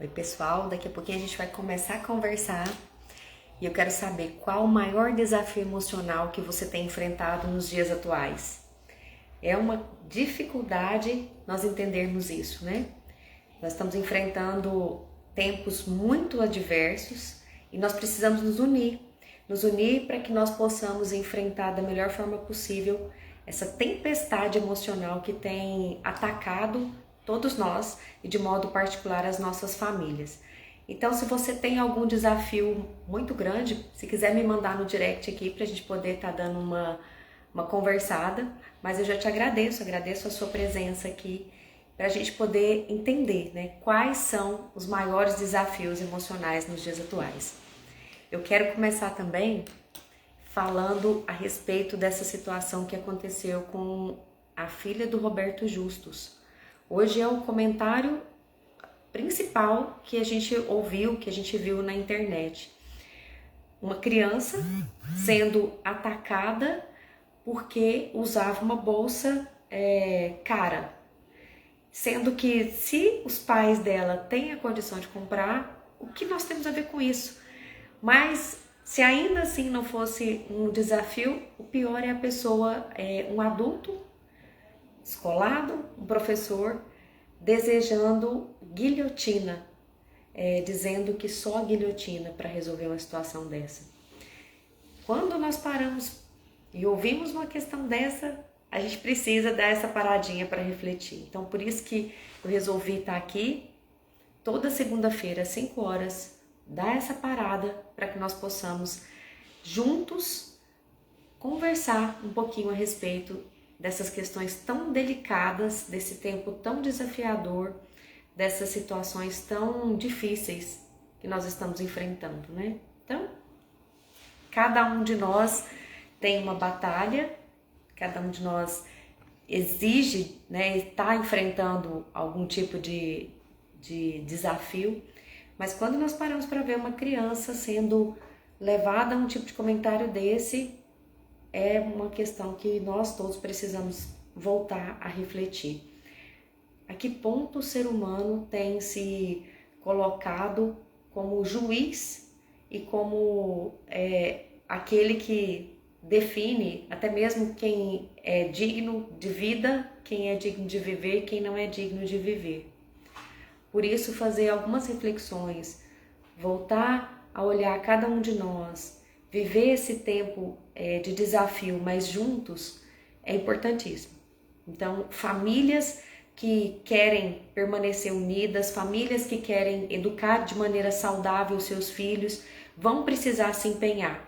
Oi pessoal, daqui a pouquinho a gente vai começar a conversar e eu quero saber qual o maior desafio emocional que você tem enfrentado nos dias atuais. É uma dificuldade nós entendermos isso, né? Nós estamos enfrentando tempos muito adversos e nós precisamos nos unir para que nós possamos enfrentar da melhor forma possível essa tempestade emocional que tem atacado todos nós e de modo particular as nossas famílias. Então, se você tem algum desafio muito grande, se quiser me mandar no direct aqui para a gente poder estar dando uma conversada, mas eu já te agradeço a sua presença aqui para a gente poder entender, né, quais são os maiores desafios emocionais nos dias atuais. Eu quero começar também falando a respeito dessa situação que aconteceu com a filha do Roberto Justus. Hoje é o comentário principal que a gente ouviu, que a gente viu na internet. Uma criança sendo atacada porque usava uma bolsa cara. Sendo que se os pais dela têm a condição de comprar, o que nós temos a ver com isso? Mas se ainda assim não fosse um desafio, o pior é a pessoa, um adulto descolado, um professor desejando guilhotina, dizendo que só a guilhotina para resolver uma situação dessa. Quando nós paramos e ouvimos uma questão dessa, a gente precisa dar essa paradinha para refletir. Então, por isso que eu resolvi estar aqui toda segunda-feira, às 5 horas, dar essa parada para que nós possamos juntos conversar um pouquinho a respeito dessas questões tão delicadas, desse tempo tão desafiador, dessas situações tão difíceis que nós estamos enfrentando, né? Então, cada um de nós tem uma batalha, cada um de nós exige, né, está enfrentando algum tipo de desafio, mas quando nós paramos para ver uma criança sendo levada a um tipo de comentário desse, é uma questão que nós todos precisamos voltar a refletir. A que ponto o ser humano tem se colocado como juiz e como aquele que define até mesmo quem é digno de vida, quem é digno de viver, quem não é digno de viver. Por isso, fazer algumas reflexões, voltar a olhar cada um de nós, viver esse tempo de desafio, mas juntos, é importantíssimo. Então, famílias que querem permanecer unidas, famílias que querem educar de maneira saudável os seus filhos, vão precisar se empenhar.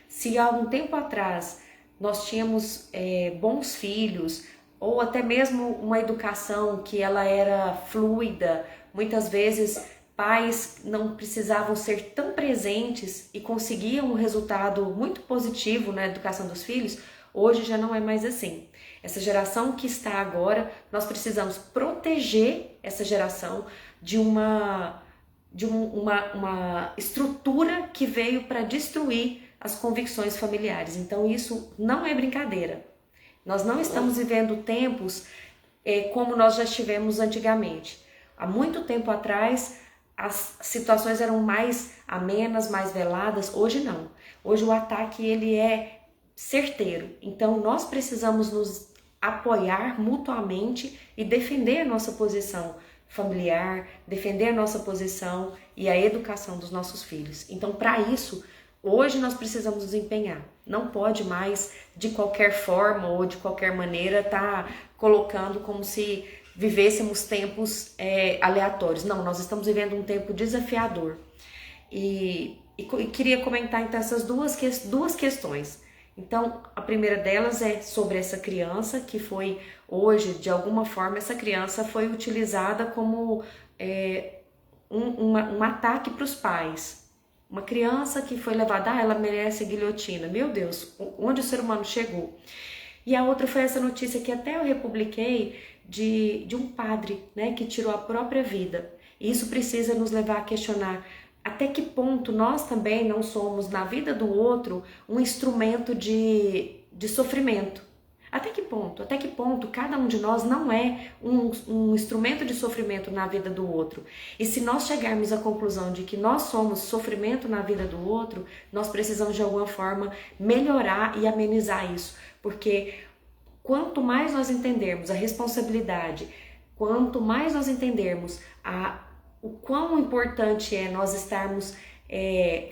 Se há algum tempo atrás nós tínhamos bons filhos, ou até mesmo uma educação que ela era fluida, muitas vezes pais não precisavam ser tão presentes e conseguiam um resultado muito positivo na educação dos filhos, hoje já não é mais assim. Essa geração que está agora, nós precisamos proteger essa geração de uma estrutura que veio para destruir as convicções familiares. Então isso não é brincadeira. Nós não estamos vivendo tempos como nós já estivemos antigamente. Há muito tempo atrás, as situações eram mais amenas, mais veladas. Hoje não. Hoje o ataque ele é certeiro. Então nós precisamos nos apoiar mutuamente e defender a nossa posição familiar, defender a nossa posição e a educação dos nossos filhos. Então, para isso, hoje nós precisamos nos empenhar. Não pode mais, de qualquer forma ou de qualquer maneira, estar colocando como se vivêssemos tempos aleatórios. Não, nós estamos vivendo um tempo desafiador. E queria comentar então essas duas questões. Então, a primeira delas é sobre essa criança que foi hoje, de alguma forma, essa criança foi utilizada como um ataque para os pais. Uma criança que foi levada, ela merece guilhotina. Meu Deus, onde o ser humano chegou? E a outra foi essa notícia que até eu republiquei de um padre, né, que tirou a própria vida. E isso precisa nos levar a questionar até que ponto nós também não somos, na vida do outro, um instrumento de sofrimento. Até que ponto? Até que ponto cada um de nós não é um instrumento de sofrimento na vida do outro? E se nós chegarmos à conclusão de que nós somos sofrimento na vida do outro, nós precisamos de alguma forma melhorar e amenizar isso. Porque quanto mais nós entendermos a responsabilidade, quanto mais nós entendermos o quão importante é nós estarmos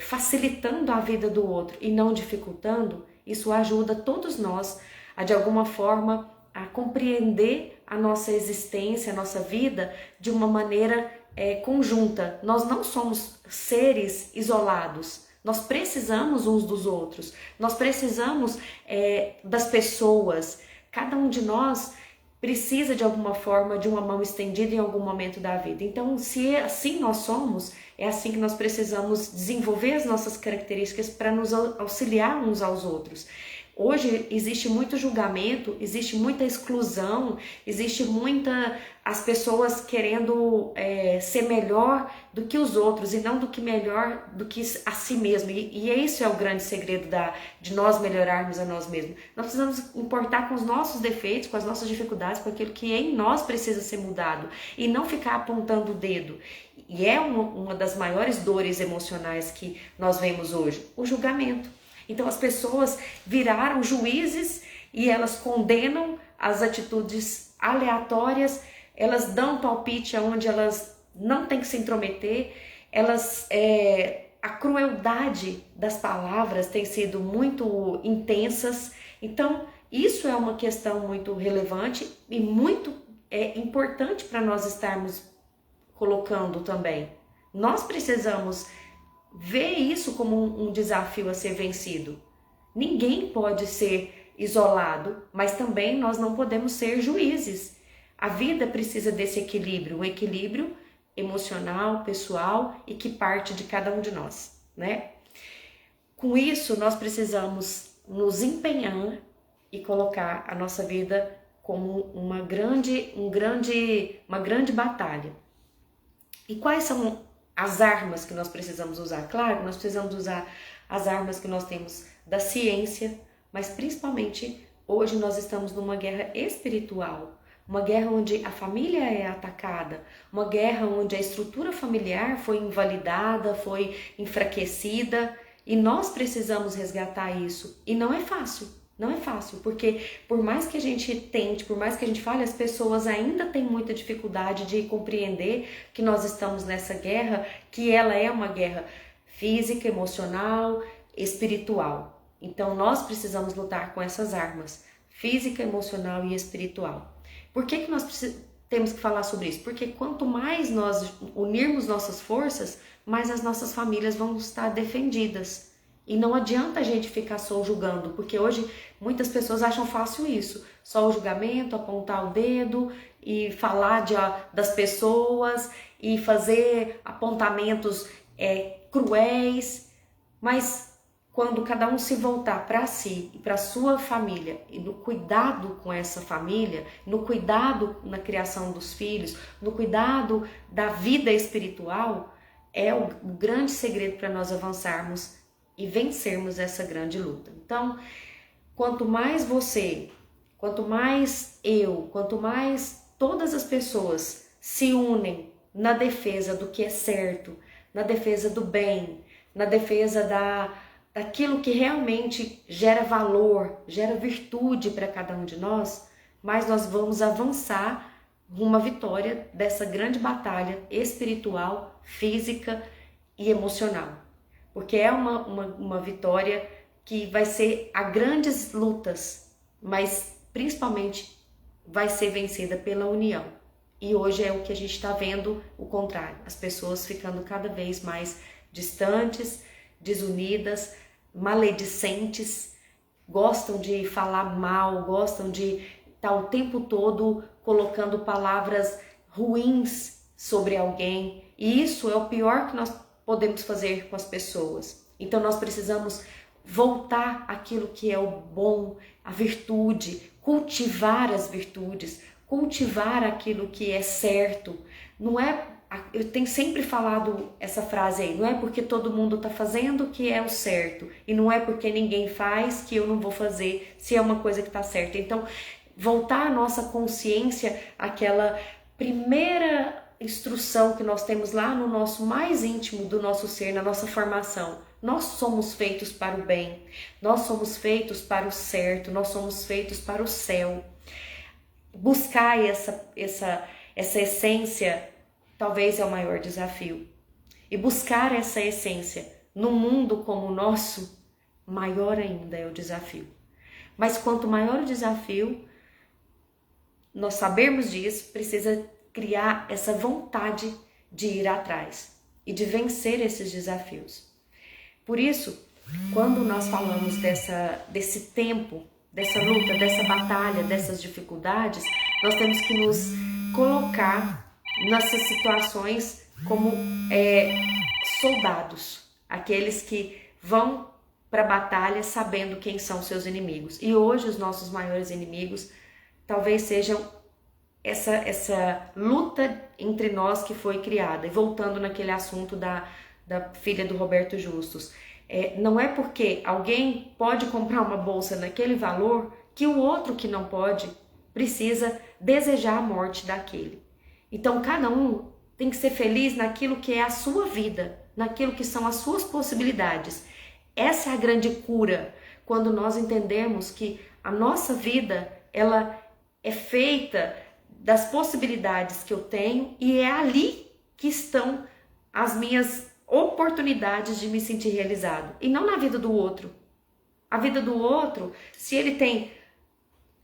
facilitando a vida do outro e não dificultando, isso ajuda todos nós a, de alguma forma, a compreender a nossa existência, a nossa vida de uma maneira conjunta. Nós não somos seres isolados, nós precisamos uns dos outros, nós precisamos das pessoas. Cada um de nós precisa de alguma forma de uma mão estendida em algum momento da vida. Então, se assim nós somos, é assim que nós precisamos desenvolver as nossas características para nos auxiliar uns aos outros. Hoje existe muito julgamento, existe muita exclusão, existe as pessoas querendo ser melhor do que os outros e não melhor do que a si mesmo. E esse é o grande segredo de nós melhorarmos a nós mesmos. Nós precisamos importar com os nossos defeitos, com as nossas dificuldades, com aquilo que em nós precisa ser mudado e não ficar apontando o dedo. E é uma das maiores dores emocionais que nós vemos hoje, o julgamento. Então as pessoas viraram juízes e elas condenam as atitudes aleatórias, elas dão palpite aonde elas não têm que se intrometer, a crueldade das palavras tem sido muito intensas. Então isso é uma questão muito relevante e muito importante para nós estarmos colocando também. Nós precisamos ver isso como um desafio a ser vencido. Ninguém pode ser isolado, mas também nós não podemos ser juízes. A vida precisa desse equilíbrio, um equilíbrio emocional, pessoal e que parte de cada um de nós, né? Com isso, nós precisamos nos empenhar e colocar a nossa vida como uma grande batalha. E quais são as armas que nós precisamos usar? Claro, nós precisamos usar as armas que nós temos da ciência, mas principalmente hoje nós estamos numa guerra espiritual, uma guerra onde a família é atacada, uma guerra onde a estrutura familiar foi invalidada, foi enfraquecida, e nós precisamos resgatar isso. E não é fácil. Não é fácil, porque por mais que a gente tente, por mais que a gente fale, as pessoas ainda têm muita dificuldade de compreender que nós estamos nessa guerra, que ela é uma guerra física, emocional, espiritual. Então nós precisamos lutar com essas armas, física, emocional e espiritual. Por que nós temos que falar sobre isso? Porque quanto mais nós unirmos nossas forças, mais as nossas famílias vão estar defendidas. E não adianta a gente ficar só julgando, porque hoje muitas pessoas acham fácil isso. Só o julgamento, apontar o dedo e falar das pessoas e fazer apontamentos cruéis. Mas quando cada um se voltar para si e para sua família, e no cuidado com essa família, no cuidado na criação dos filhos, no cuidado da vida espiritual, é o grande segredo para nós avançarmos e vencermos essa grande luta. Então, quanto mais você, quanto mais eu, quanto mais todas as pessoas se unem na defesa do que é certo, na defesa do bem, na defesa daquilo que realmente gera valor, gera virtude para cada um de nós, mais nós vamos avançar rumo à vitória dessa grande batalha espiritual, física e emocional. Porque é uma vitória que vai ser a grandes lutas, mas principalmente vai ser vencida pela união. E hoje é o que a gente está vendo, o contrário. As pessoas ficando cada vez mais distantes, desunidas, maledicentes, gostam de falar mal, gostam de estar o tempo todo colocando palavras ruins sobre alguém. E isso é o pior que nós podemos fazer com as pessoas. Então nós precisamos voltar àquilo que é o bom, a virtude, cultivar as virtudes, cultivar aquilo que é certo. Não é Eu tenho sempre falado essa frase aí, não é porque todo mundo está fazendo que é o certo, e não é porque ninguém faz que eu não vou fazer se é uma coisa que está certa. Então, voltar a nossa consciência àquela primeira instrução que nós temos lá no nosso mais íntimo do nosso ser, na nossa formação. Nós somos feitos para o bem, nós somos feitos para o certo, nós somos feitos para o céu. Buscar essa essência talvez é o maior desafio. E buscar essa essência no mundo como o nosso, maior ainda é o desafio. Mas quanto maior o desafio, nós sabermos disso, precisa criar essa vontade de ir atrás e de vencer esses desafios. Por isso, quando nós falamos desse tempo, dessa luta, dessa batalha, dessas dificuldades, nós temos que nos colocar nessas situações como soldados, aqueles que vão para a batalha sabendo quem são seus inimigos. E hoje os nossos maiores inimigos talvez sejam essa luta entre nós que foi criada. E voltando naquele assunto da filha do Roberto Justus, não é porque alguém pode comprar uma bolsa naquele valor que o outro que não pode precisa desejar a morte daquele. Então cada um tem que ser feliz naquilo que é a sua vida, naquilo que são as suas possibilidades. Essa é a grande cura, quando nós entendemos que a nossa vida, ela é feita das possibilidades que eu tenho e é ali que estão as minhas oportunidades de me sentir realizado, e não na vida do outro. A vida do outro, se ele tem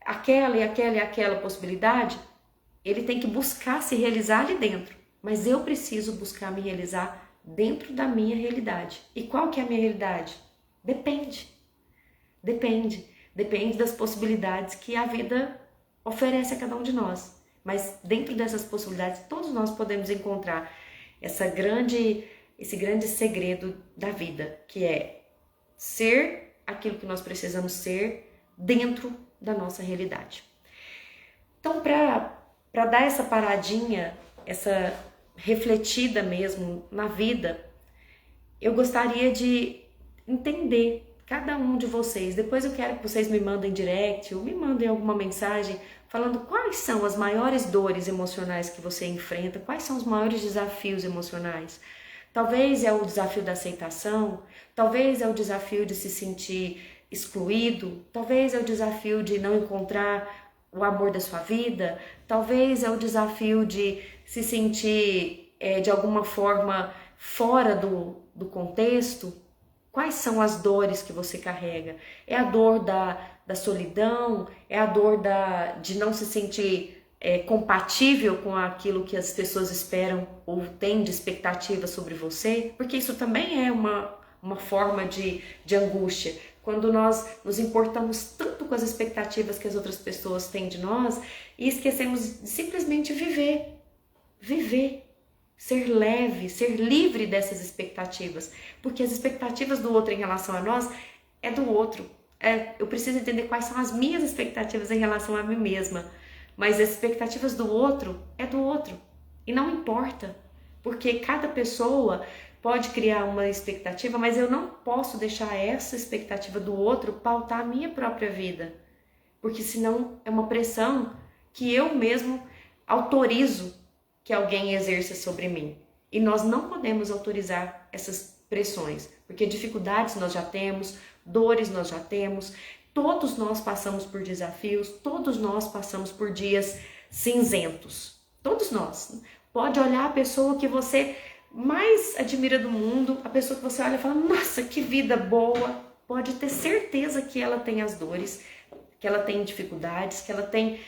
aquela e aquela e aquela possibilidade, ele tem que buscar se realizar ali dentro. Mas eu preciso buscar me realizar dentro da minha realidade. E qual que é a minha realidade? Depende das possibilidades que a vida oferece a cada um de nós. Mas dentro dessas possibilidades, todos nós podemos encontrar esse grande segredo da vida, que é ser aquilo que nós precisamos ser dentro da nossa realidade. Então, para dar essa paradinha, essa refletida mesmo na vida, eu gostaria de entender cada um de vocês. Depois eu quero que vocês me mandem direct ou me mandem alguma mensagem falando quais são as maiores dores emocionais que você enfrenta, quais são os maiores desafios emocionais. Talvez é o desafio da aceitação, talvez é o desafio de se sentir excluído, talvez é o desafio de não encontrar o amor da sua vida, talvez é o desafio de se sentir de alguma forma fora do contexto. Quais são as dores que você carrega? É a dor da solidão? É a dor de não se sentir compatível com aquilo que as pessoas esperam ou têm de expectativa sobre você? Porque isso também é uma forma de angústia. Quando nós nos importamos tanto com as expectativas que as outras pessoas têm de nós e esquecemos de simplesmente viver, ser leve, ser livre dessas expectativas, porque as expectativas do outro em relação a nós é do outro. Eu preciso entender quais são as minhas expectativas em relação a mim mesma, mas as expectativas do outro é do outro e não importa, porque cada pessoa pode criar uma expectativa, mas eu não posso deixar essa expectativa do outro pautar a minha própria vida, porque senão é uma pressão que eu mesmo autorizo que alguém exerça sobre mim. E nós não podemos autorizar essas pressões, porque dificuldades nós já temos, dores nós já temos, todos nós passamos por desafios, todos nós passamos por dias cinzentos. Todos nós. Pode olhar a pessoa que você mais admira do mundo, a pessoa que você olha e fala, nossa, que vida boa. Pode ter certeza que ela tem as dores, que ela tem dificuldades, que ela tem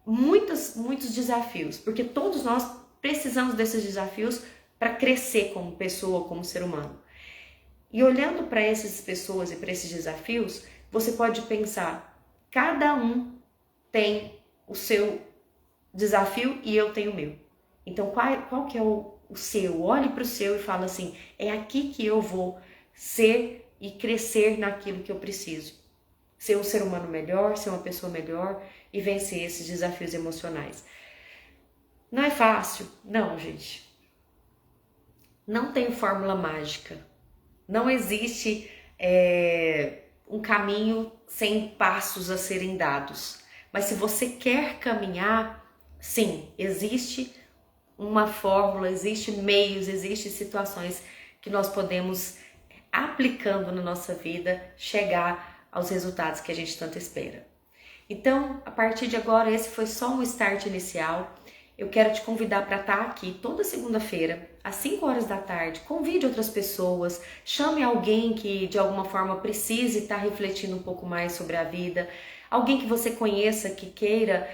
muitos desafios, porque todos nós precisamos desses desafios para crescer como pessoa, como ser humano. E olhando para essas pessoas e para esses desafios, você pode pensar, cada um tem o seu desafio e eu tenho o meu. Então qual que é o seu? Olhe para o seu e fala assim, é aqui que eu vou ser e crescer naquilo que eu preciso. Ser um ser humano melhor, ser uma pessoa melhor e vencer esses desafios emocionais. Não é fácil? Não, gente. Não tem fórmula mágica. Não existe um caminho sem passos a serem dados. Mas se você quer caminhar, sim, existe uma fórmula, existe meios, existe situações que nós podemos, aplicando na nossa vida, chegar aos resultados que a gente tanto espera. Então, a partir de agora, esse foi só um start inicial. Eu quero te convidar para estar aqui toda segunda-feira, às 5 horas da tarde. Convide outras pessoas, chame alguém que de alguma forma precise estar refletindo um pouco mais sobre a vida, alguém que você conheça que queira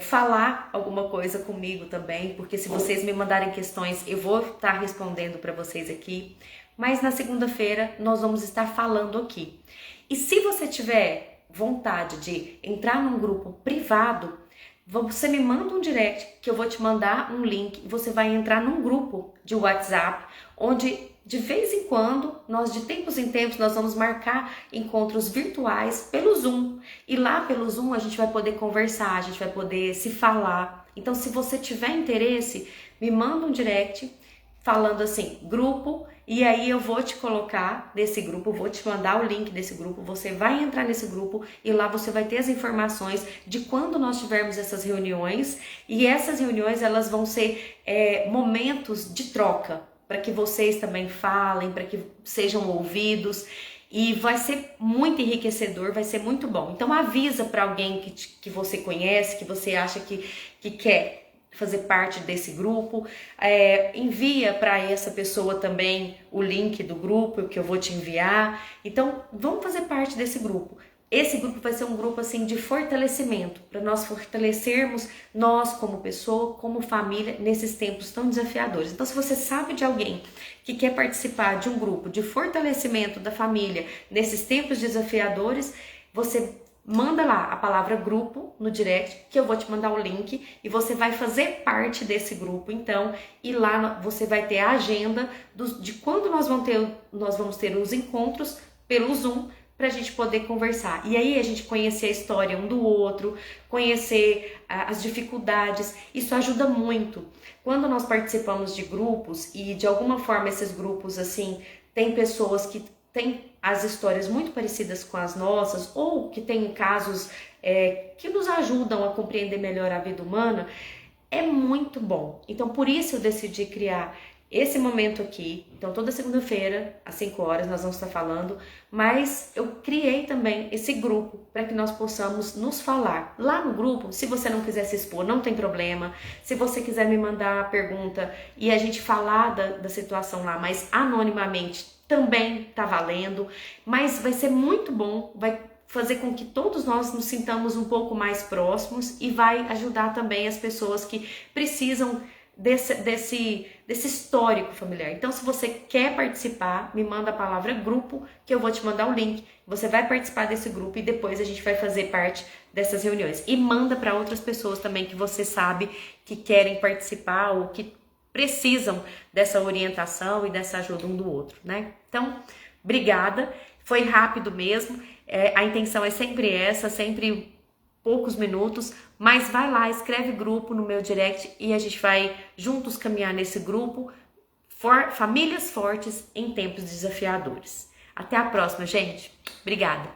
falar alguma coisa comigo também, porque se vocês me mandarem questões, eu vou estar respondendo para vocês aqui. Mas na segunda-feira nós vamos estar falando aqui. E se você tiver vontade de entrar num grupo privado, você me manda um direct que eu vou te mandar um link e você vai entrar num grupo de WhatsApp, onde de vez em quando, de tempos em tempos, nós vamos marcar encontros virtuais pelo Zoom. E lá pelo Zoom a gente vai poder conversar, a gente vai poder se falar. Então, se você tiver interesse, me manda um direct falando assim, grupo, e aí eu vou te colocar nesse grupo, vou te mandar o link desse grupo, você vai entrar nesse grupo e lá você vai ter as informações de quando nós tivermos essas reuniões, e essas reuniões elas vão ser momentos de troca, para que vocês também falem, para que sejam ouvidos, e vai ser muito enriquecedor, vai ser muito bom. Então avisa para alguém que você conhece, que você acha que quer fazer parte desse grupo, envia para essa pessoa também o link do grupo que eu vou te enviar. Então vamos fazer parte desse grupo. Esse grupo vai ser um grupo assim de fortalecimento, para nós fortalecermos nós como pessoa, como família, nesses tempos tão desafiadores. Então, se você sabe de alguém que quer participar de um grupo de fortalecimento da família nesses tempos desafiadores, você manda lá a palavra grupo no direct, que eu vou te mandar o link e você vai fazer parte desse grupo, então, e lá você vai ter a agenda de quando nós vamos ter os encontros pelo Zoom, para a gente poder conversar. E aí a gente conhecer a história um do outro, conhecer as dificuldades, isso ajuda muito. Quando nós participamos de grupos e de alguma forma esses grupos assim, tem pessoas que têm as histórias muito parecidas com as nossas ou que têm casos que nos ajudam a compreender melhor a vida humana, é muito bom. Então por isso eu decidi criar esse momento aqui. Então toda segunda-feira às 5 horas nós vamos estar falando, mas eu criei também esse grupo para que nós possamos nos falar. Lá no grupo, se você não quiser se expor, não tem problema. Se você quiser me mandar a pergunta e a gente falar da situação lá, mas anonimamente, também tá valendo. Mas vai ser muito bom, vai fazer com que todos nós nos sintamos um pouco mais próximos e vai ajudar também as pessoas que precisam desse histórico familiar. Então, se você quer participar, me manda a palavra grupo, que eu vou te mandar o link. Você vai participar desse grupo e depois a gente vai fazer parte dessas reuniões. E manda para outras pessoas também que você sabe que querem participar ou que precisam dessa orientação e dessa ajuda um do outro, né? Então, obrigada. Foi rápido mesmo. A intenção é sempre essa, sempre poucos minutos, mas vai lá, escreve grupo no meu direct e a gente vai juntos caminhar nesse grupo, famílias fortes em tempos desafiadores. Até a próxima, gente. Obrigada.